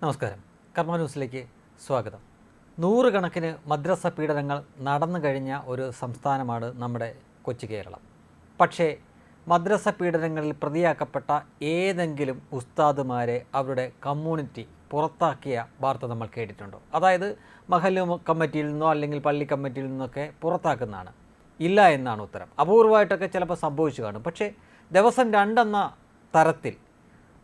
നമസ്കാരം. കർമ്മ ന്യൂസിലേക്ക് സ്വാഗതം. നൂറുകണക്കിന് മദ്രസ പീഡനങ്ങൾ നടന്നു കഴിഞ്ഞ ഒരു സംസ്ഥാനമാണ് നമ്മുടെ കൊച്ചു കേരളം. പക്ഷേ മദ്രസ പീഡനങ്ങളിൽ പ്രതിയാക്കപ്പെട്ട ഏതെങ്കിലും ഉസ്താദുമാരെ അവരുടെ കമ്മ്യൂണിറ്റി പുറത്താക്കിയ വാർത്ത നമ്മൾ കേട്ടിട്ടുണ്ടോ? അതായത് മഹല്ല് കമ്മിറ്റിയിൽ നിന്നോ അല്ലെങ്കിൽ പള്ളി കമ്മിറ്റിയിൽ നിന്നൊക്കെ പുറത്താക്കുന്നതാണ്. ഇല്ല എന്നാണ് ഉത്തരം. അപൂർവമായിട്ടൊക്കെ ചിലപ്പോൾ സംഭവിച്ചു കാണും. പക്ഷേ ദിവസം 2 എന്ന തരത്തിൽ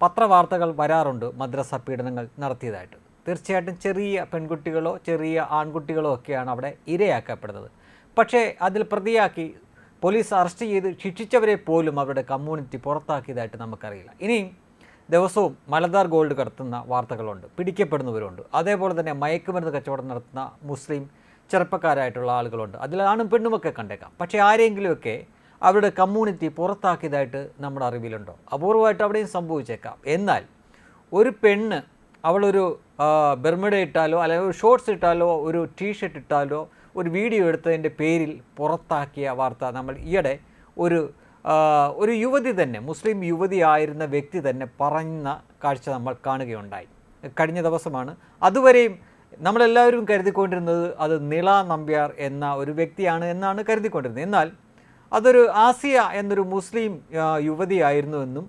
പത്രവാർത്തകൾ വരാറുണ്ട് മദ്രസ പീഡനങ്ങൾ നടത്തിയതായിട്ട്. തീർച്ചയായിട്ടും ചെറിയ പെൺകുട്ടികളോ ചെറിയ ആൺകുട്ടികളോ ഒക്കെയാണ് അവിടെ ഇരയാക്കപ്പെടുന്നത്. പക്ഷേ അതിൽ പ്രതിയാക്കി പോലീസ് അറസ്റ്റ് ചെയ്ത് ശിക്ഷിച്ചവരെ പോലും അവരുടെ കമ്മ്യൂണിറ്റി പുറത്താക്കിയതായിട്ട് നമുക്കറിയില്ല. ഇനിയും ദിവസവും മലബാർ ഗോൾഡ് കടത്തുന്ന വാർത്തകളുണ്ട്, പിടിക്കപ്പെടുന്നവരുണ്ട്. അതേപോലെ തന്നെ മയക്കുമരുന്ന് കച്ചവടം നടത്തുന്ന മുസ്ലിം ചെറുപ്പക്കാരായിട്ടുള്ള ആളുകളുണ്ട്. അതിലാണും പെണ്ണുമൊക്കെ കണ്ടേക്കാം. പക്ഷേ ആരെങ്കിലുമൊക്കെ അവരുടെ കമ്മ്യൂണിറ്റി പുറത്താക്കിയതായിട്ട് നമ്മുടെ അറിവിലുണ്ടോ? അപൂർവമായിട്ട് അവിടെയും സംഭവിച്ചേക്കാം. എന്നാൽ ഒരു പെണ്ണ് അവളൊരു ബെർമുഡ ഇട്ടാലോ അല്ലെങ്കിൽ ഒരു ഷോർട്ട്സ് ഇട്ടാലോ ഒരു ടീഷർട്ട് ഇട്ടാലോ ഒരു വീഡിയോ എടുത്തതിൻ്റെ പേരിൽ പുറത്താക്കിയ വാർത്ത നമ്മൾ ഈയിടെ ഒരു യുവതി തന്നെ, മുസ്ലിം യുവതിയായിരുന്ന വ്യക്തി തന്നെ പറയുന്ന കാഴ്ച നമ്മൾ കാണുകയുണ്ടായി. കഴിഞ്ഞ ദിവസമാണ്. അതുവരെയും നമ്മളെല്ലാവരും കരുതിക്കൊണ്ടിരുന്നത് അത് നിള നമ്പ്യാർ എന്ന ഒരു വ്യക്തിയാണ് എന്നാണ് കരുതിക്കൊണ്ടിരുന്നത്. എന്നാൽ അതൊരു ആസിയ എന്നൊരു മുസ്ലിം യുവതിയായിരുന്നുവെന്നും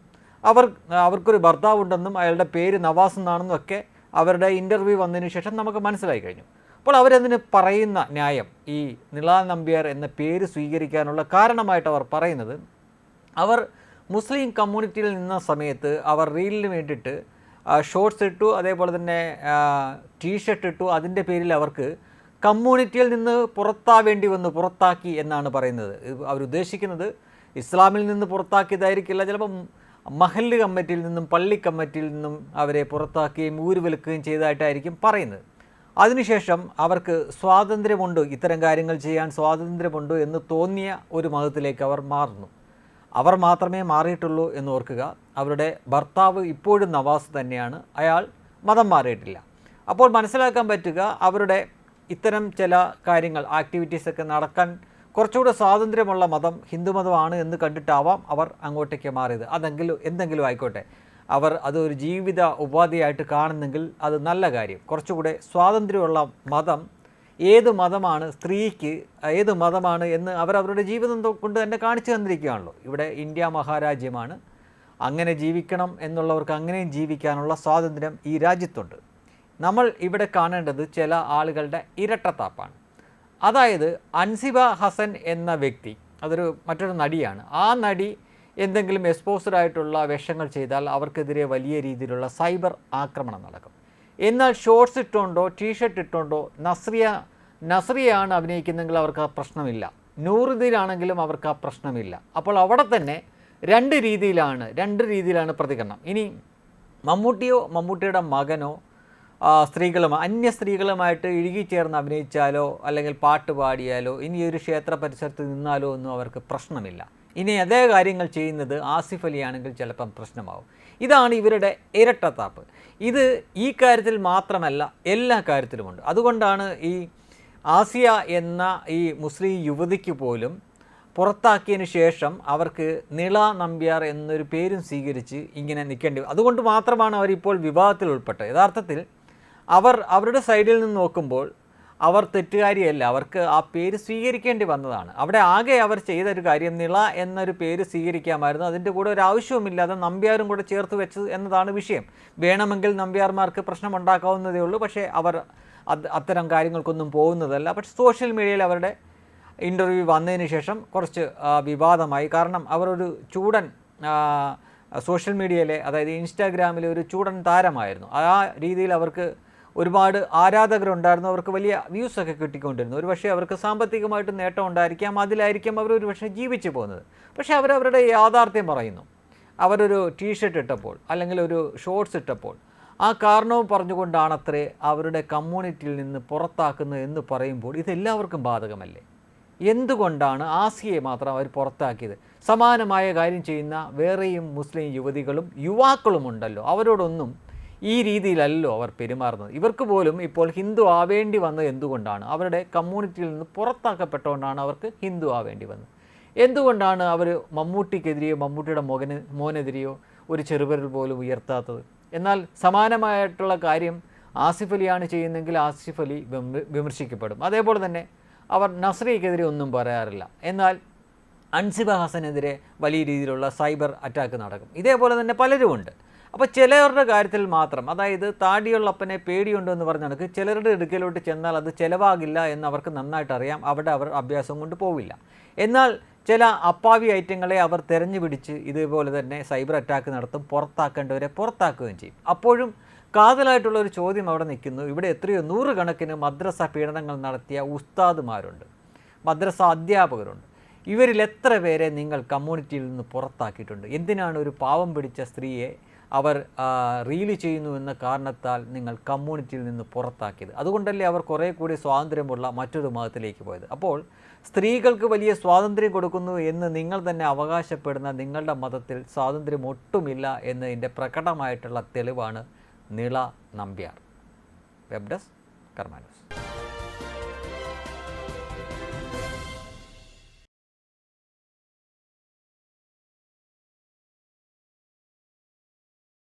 അവർക്കൊരു ഭർത്താവുണ്ടെന്നും അയാളുടെ പേര് നവാസ് എന്നാണെന്നും ഒക്കെ അവരുടെ ഇൻ്റർവ്യൂ വന്നതിന് ശേഷം നമുക്ക് മനസ്സിലായി കഴിഞ്ഞു. അപ്പോൾ അവരതിന് പറയുന്ന ന്യായം, ഈ നിള നമ്പ്യാർ എന്ന പേര് സ്വീകരിക്കാനുള്ള കാരണമായിട്ട് അവർ പറയുന്നത്, അവർ മുസ്ലിം കമ്മ്യൂണിറ്റിയിൽ നിന്ന സമയത്ത് അവർ റീലിന് വേണ്ടിയിട്ട് ഷോർട്ട്സ് ഇട്ടു, അതേപോലെ തന്നെ ടീഷർട്ട് ഇട്ടു. അതിൻ്റെ പേരിൽ അവർക്ക് കമ്മ്യൂണിറ്റിയിൽ നിന്ന് പുറത്താക്കി എന്നാണ് പറയുന്നത്. അവരുദ്ദേശിക്കുന്നത് ഇസ്ലാമിൽ നിന്ന് പുറത്താക്കിയതായിരിക്കില്ല, ചിലപ്പം മഹല്ല് കമ്മിറ്റിയിൽ നിന്നും പള്ളി കമ്മിറ്റിയിൽ നിന്നും അവരെ പുറത്താക്കുകയും ഊരുവെലുക്കുകയും ചെയ്തതായിട്ടായിരിക്കും പറയുന്നത്. അതിനുശേഷം അവർക്ക് സ്വാതന്ത്ര്യമുണ്ട്, ഇത്തരം കാര്യങ്ങൾ ചെയ്യാൻ സ്വാതന്ത്ര്യമുണ്ട് എന്ന് തോന്നിയ ഒരു മതത്തിലേക്ക് അവർ മാറുന്നു. അവർ മാത്രമേ മാറിയിട്ടുള്ളൂ എന്ന് ഓർക്കുക. അവരുടെ ഭർത്താവ് ഇപ്പോഴും നവാസ് തന്നെയാണ്, അയാൾ മതം മാറിയിട്ടില്ല. അപ്പോൾ മനസ്സിലാക്കാൻ പറ്റുക, അവരുടെ ഇത്തരം ചില കാര്യങ്ങൾ, ആക്ടിവിറ്റീസൊക്കെ നടക്കാൻ കുറച്ചുകൂടെ സ്വാതന്ത്ര്യമുള്ള മതം ഹിന്ദുമതമാണ് എന്ന് കണ്ടിട്ടാവാം അവർ അങ്ങോട്ടേക്ക് മാറിയത്. എന്തെങ്കിലും ആയിക്കോട്ടെ, അവർ അതൊരു ജീവിത ഉപാധിയായിട്ട് കാണുന്നെങ്കിൽ അത് നല്ല കാര്യം. കുറച്ചുകൂടെ സ്വാതന്ത്ര്യമുള്ള മതം ഏത് മതമാണ്, സ്ത്രീക്ക് ഏത് മതമാണ് എന്ന് അവരവരുടെ ജീവിതം കൊണ്ട് തന്നെ കാണിച്ചു തന്നിരിക്കുകയാണല്ലോ. ഇവിടെ ഇന്ത്യ മഹാരാജ്യമാണ്. അങ്ങനെ ജീവിക്കണം എന്നുള്ളവർക്ക് അങ്ങനെയും ജീവിക്കാനുള്ള സ്വാതന്ത്ര്യം ഈ രാജ്യത്തുണ്ട്. നമ്മൾ ഇവിടെ കാണേണ്ടത് ചില ആളുകളുടെ ഇരട്ടത്താപ്പാണ്. അതായത് അൻസിബ ഹസൻ എന്ന വ്യക്തി, മറ്റൊരു നടിയാണ്. ആ നടി എന്തെങ്കിലും എക്സ്പോസ്ഡ് ആയിട്ടുള്ള വേഷങ്ങൾ ചെയ്താൽ അവർക്കെതിരെ വലിയ രീതിയിലുള്ള സൈബർ ആക്രമണം നടക്കും. എന്നാൽ ഷോർട്ട്സ് ഇട്ടുകൊണ്ടോ ടീഷർട്ട് ഇട്ടുകൊണ്ടോ നസ്രിയാണ് അഭിനയിക്കുന്നെങ്കിൽ അവർക്ക് ആ പ്രശ്നമില്ല. നൂറുദ്ദീനാണെങ്കിലും അവർക്ക് ആ പ്രശ്നമില്ല. അപ്പോൾ അവിടെ തന്നെ രണ്ട് രീതിയിലാണ് പ്രതികരണം. ഇനി മമ്മൂട്ടിയുടെ മകനോ അന്യ സ്ത്രീകളുമായിട്ട് ഇഴുകിച്ചേർന്ന് അഭിനയിച്ചാലോ അല്ലെങ്കിൽ പാട്ട് പാടിയാലോ ഇനി ഒരു ക്ഷേത്ര പരിസരത്ത് നിന്നാലോ ഒന്നും അവർക്ക് പ്രശ്നമില്ല. ഇനി അതേ കാര്യങ്ങൾ ചെയ്യുന്നത് ആസിഫ് അലി ആണെങ്കിൽ ചിലപ്പം പ്രശ്നമാവും. ഇതാണ് ഇവരുടെ ഇരട്ടത്താപ്പ്. ഇത് ഈ കാര്യത്തിൽ മാത്രമല്ല, എല്ലാ കാര്യത്തിലുമുണ്ട്. അതുകൊണ്ടാണ് ഈ ആസിയ എന്ന ഈ മുസ്ലിം യുവതിക്ക് പോലും പുറത്താക്കിയതിന് ശേഷം അവർക്ക് നിള നമ്പ്യാർ എന്നൊരു പേരും സ്വീകരിച്ച് ഇങ്ങനെ നിൽക്കേണ്ടി വരും. അതുകൊണ്ട് മാത്രമാണ് അവരിപ്പോൾ വിവാദത്തിൽ ഉൾപ്പെട്ടത്. യഥാർത്ഥത്തിൽ അവരുടെ സൈഡിൽ നിന്ന് നോക്കുമ്പോൾ അവർ തെറ്റുകാരിയല്ല, അവർക്ക് ആ പേര് സ്വീകരിക്കേണ്ടി വന്നതാണ്. അവിടെ ആകെ അവർ ചെയ്തൊരു കാര്യം, നിള എന്നൊരു പേര് സ്വീകരിക്കാമായിരുന്നു. അതിൻ്റെ കൂടെ ഒരു ആവശ്യവുമില്ലാതെ നമ്പ്യാരും കൂടെ ചേർത്ത് വെച്ചത് എന്നതാണ് വിഷയം. വേണമെങ്കിൽ നമ്പ്യാർമാർക്ക് പ്രശ്നമുണ്ടാക്കാവുന്നതേ ഉള്ളൂ. പക്ഷേ അവർ അത്തരം കാര്യങ്ങൾക്കൊന്നും പോകുന്നതല്ല. പക്ഷേ സോഷ്യൽ മീഡിയയിൽ അവരുടെ ഇൻ്റർവ്യൂ വന്നതിന് ശേഷം കുറച്ച് വിവാദമായി. കാരണം അവരൊരു ചൂടൻ സോഷ്യൽ മീഡിയയിലെ, അതായത് ഇൻസ്റ്റാഗ്രാമിലെ ഒരു ചൂടൻ താരമായിരുന്നു. ആ രീതിയിൽ അവർക്ക് ഒരുപാട് ആരാധകരുണ്ടായിരുന്നു. അവർക്ക് വലിയ വ്യൂസൊക്കെ കിട്ടിക്കൊണ്ടിരുന്നു. ഒരു പക്ഷേ അവർക്ക് സാമ്പത്തികമായിട്ട് നേട്ടം ഉണ്ടായിരിക്കാം, അതിലായിരിക്കാം അവരൊരു പക്ഷേ ജീവിച്ചു പോകുന്നത്. പക്ഷേ അവരവരുടെ യാഥാർത്ഥ്യം പറയുന്നു. അവരൊരു ടീഷർട്ട് ഇട്ടപ്പോൾ അല്ലെങ്കിൽ ഒരു ഷോർട്ട്സ് ഇട്ടപ്പോൾ ആ കാരണവും പറഞ്ഞുകൊണ്ടാണത്രേ അവരുടെ കമ്മ്യൂണിറ്റിയിൽ നിന്ന് പുറത്താക്കുന്നത് എന്ന് പറയുമ്പോൾ ഇതെല്ലാവർക്കും ബാധകമല്ലേ? എന്തുകൊണ്ടാണ് ആസിയെ മാത്രം അവർ പുറത്താക്കിയത്? സമാനമായ കാര്യം ചെയ്യുന്ന വേറെയും മുസ്ലിം യുവതികളും യുവാക്കളും ഉണ്ടല്ലോ. അവരോടൊന്നും ഈ രീതിയിലല്ലോ അവർ പെരുമാറുന്നത്. ഇവർക്ക് പോലും ഇപ്പോൾ ഹിന്ദു ആവേണ്ടി വന്നത് എന്തുകൊണ്ടാണ്? അവരുടെ കമ്മ്യൂണിറ്റിയിൽ നിന്ന് പുറത്താക്കപ്പെട്ടുകൊണ്ടാണ് അവർക്ക് ഹിന്ദു ആവേണ്ടി വന്നത്. എന്തുകൊണ്ടാണ് അവർ മമ്മൂട്ടിക്കെതിരെയോ മമ്മൂട്ടിയുടെ മോനെതിരെയോ ഒരു ചെറുവിരൽ പോലും ഉയർത്താത്തത്? എന്നാൽ സമാനമായിട്ടുള്ള കാര്യം ആസിഫ് അലിയാണ് ചെയ്യുന്നതെങ്കിൽ ആസിഫ് അലി വിമർശിക്കപ്പെടും. അതേപോലെ തന്നെ അവർ നസ്രിയക്കെതിരെ ഒന്നും പറയാറില്ല. എന്നാൽ അൻസിബ ഹസനെതിരെ വലിയ രീതിയിലുള്ള സൈബർ അറ്റാക്ക് നടക്കും. ഇതേപോലെ തന്നെ പലരുമുണ്ട്. അപ്പോൾ ചിലരുടെ കാര്യത്തിൽ മാത്രം, അതായത് താടിയുള്ളപ്പനെ പേടിയുണ്ടെന്ന് പറഞ്ഞ കണക്ക് ചിലരുടെ അടുക്കലോട്ട് ചെന്നാൽ അത് ചിലവാകില്ല എന്ന് അവർക്ക് നന്നായിട്ട് അറിയാം. അവിടെ അവർ അഭ്യാസം കൊണ്ട് പോവില്ല. എന്നാൽ ചില അപ്പാവി ഐറ്റങ്ങളെ അവർ തെരഞ്ഞു പിടിച്ച് ഇതേപോലെ തന്നെ സൈബർ അറ്റാക്ക് നടത്തും, പുറത്താക്കേണ്ടവരെ പുറത്താക്കുകയും ചെയ്യും. അപ്പോഴും കാതലായിട്ടുള്ള ഒരു ചോദ്യം അവിടെ നിൽക്കുന്നു. ഇവിടെ എത്രയോ നൂറുകണക്കിന് മദ്രസ പീഡനങ്ങൾ നടത്തിയ ഉസ്താദുമാരുണ്ട്, മദ്രസ അധ്യാപകരുണ്ട്. ഇവരിൽ എത്ര പേരെ നിങ്ങൾ കമ്മ്യൂണിറ്റിയിൽ നിന്ന് പുറത്താക്കിയിട്ടുണ്ട്? എന്തിനാണ് ഒരു പാവം പിടിച്ച സ്ത്രീയെ അവർ റീല് ചെയ്യുന്നു എന്ന കാരണത്താൽ നിങ്ങൾ കമ്മ്യൂണിറ്റിയിൽ നിന്ന് പുറത്താക്കിയത്? അതുകൊണ്ടല്ലേ അവർ കുറേ കൂടി സ്വാതന്ത്ര്യമുള്ള മറ്റൊരു മതത്തിലേക്ക് പോയത്. അപ്പോൾ സ്ത്രീകൾക്ക് വലിയ സ്വാതന്ത്ര്യം കൊടുക്കുന്നു എന്ന് നിങ്ങൾ തന്നെ അവകാശപ്പെടുന്ന നിങ്ങളുടെ മതത്തിൽ സ്വാതന്ത്ര്യം ഒട്ടുമില്ല എന്നതിൻ്റെ പ്രകടമായിട്ടുള്ള തെളിവാണ് നിള നമ്പ്യാർ. വെബ് ഡെസ്ക് കർമ്മ ന്യൂസ്.